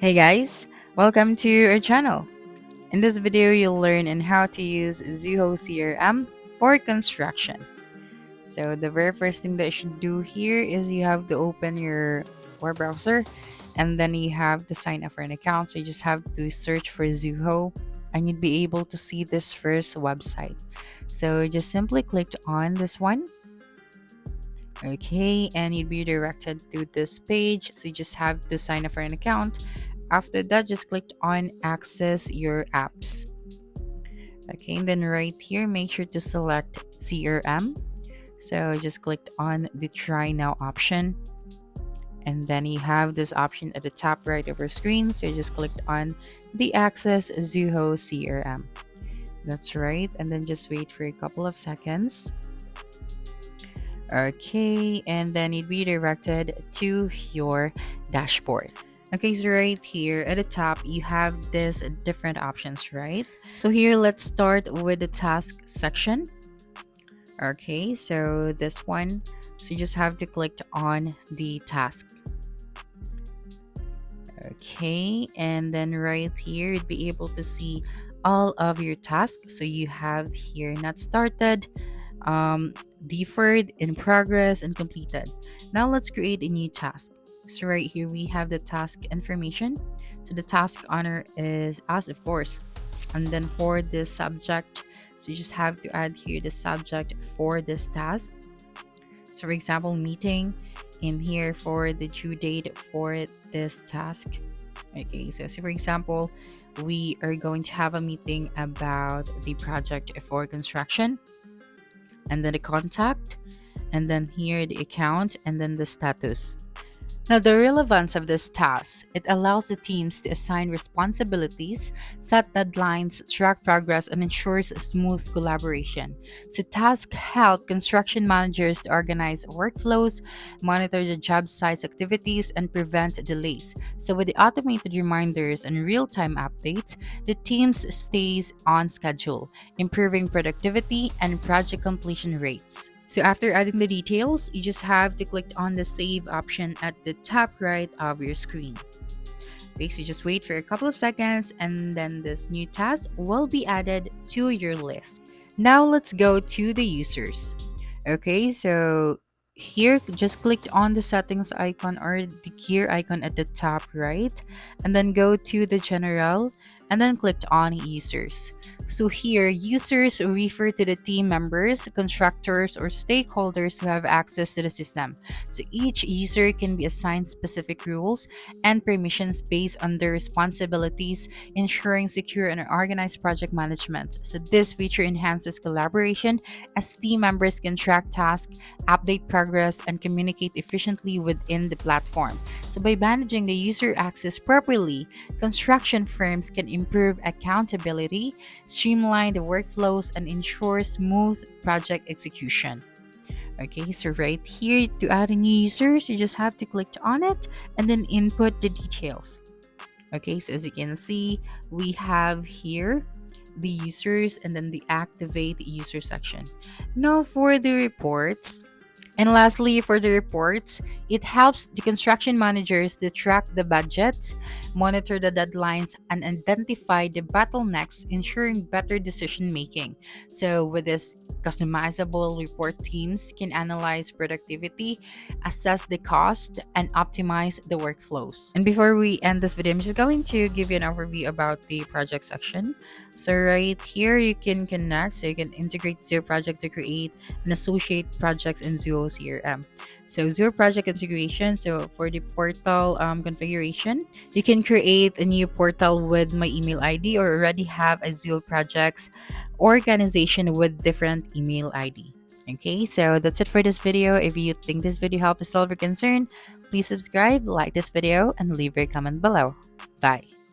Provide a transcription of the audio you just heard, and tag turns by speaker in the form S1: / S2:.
S1: Hey guys, welcome to our channel. In this video, you'll learn on how to use Zoho CRM for construction. So the very first thing that you should do here is you have to open your web browser and then you have to sign up for an account. So you just have to search for Zoho and you'd be able to see this first website. So just simply click on this one. Okay, and you'd be directed to this page. So you just have to sign up for an account. After that, just click on access your apps. Okay, and then right here, make sure to select CRM. So just click on the try now option. And then you have this option at the top right of your screen. So just click on the access Zoho CRM. That's right. And then just wait for a couple of seconds. Okay, and then you'd be directed to your dashboard. Okay, so right here at the top, you have this different options, right? So here, let's start with the task section. Okay, so this one, so you just have to click on the task. Okay, and then right here, you'd be able to see all of your tasks. So you have here not started, deferred, in progress, and completed. Now let's create a new task. So right here we have the task information. So the task owner is us, of course. And then for this subject, so you just have to add here the subject for this task. So for example, meeting, in here for the due date for this task. Okay, so for example, we are going to have a meeting about the project for construction, and then the contact, and then here the account, and then the status. Now, the relevance of this task, it allows the teams to assign responsibilities, set deadlines, track progress, and ensures smooth collaboration. So tasks help construction managers to organize workflows, monitor the job site's activities, and prevent delays. So with the automated reminders and real-time updates, the teams stays on schedule, improving productivity and project completion rates. So after adding the details, you just have to click on the save option at the top right of your screen. Okay, so just wait for a couple of seconds and then this new task will be added to your list. Now let's go to the users. Okay, so here just click on the settings icon or the gear icon at the top right, and then go to the general and then click on users. So here, users refer to the team members, contractors, or stakeholders who have access to the system. So each user can be assigned specific rules and permissions based on their responsibilities, ensuring secure and organized project management. So this feature enhances collaboration as team members can track tasks, update progress, and communicate efficiently within the platform. So by managing the user access properly, construction firms can improve accountability, streamline the workflows, and ensure smooth project execution. Okay, so right here to add a new user, you just have to click on it and then input the details. Okay, so as you can see, we have here the users and then the activate user section. Now for the reports. And lastly, for the reports, it helps the construction managers to track the budgets, monitor the deadlines, and identify the bottlenecks, ensuring better decision making. So with this customizable report, teams can analyze productivity, assess the cost, and optimize the workflows. And before we end this video, I'm just going to give you an overview about the project section. So right here, you can connect, so you can integrate Zoho project to create and associate projects in Zoho CRM. So Zoho project integration, so for the portal configuration, you can create a new portal with my email ID or already have a Zoho projects organization with different email ID. Okay, so that's it for this video. If you think this video helped solve your concern, please subscribe, like this video, and leave your comment below. Bye.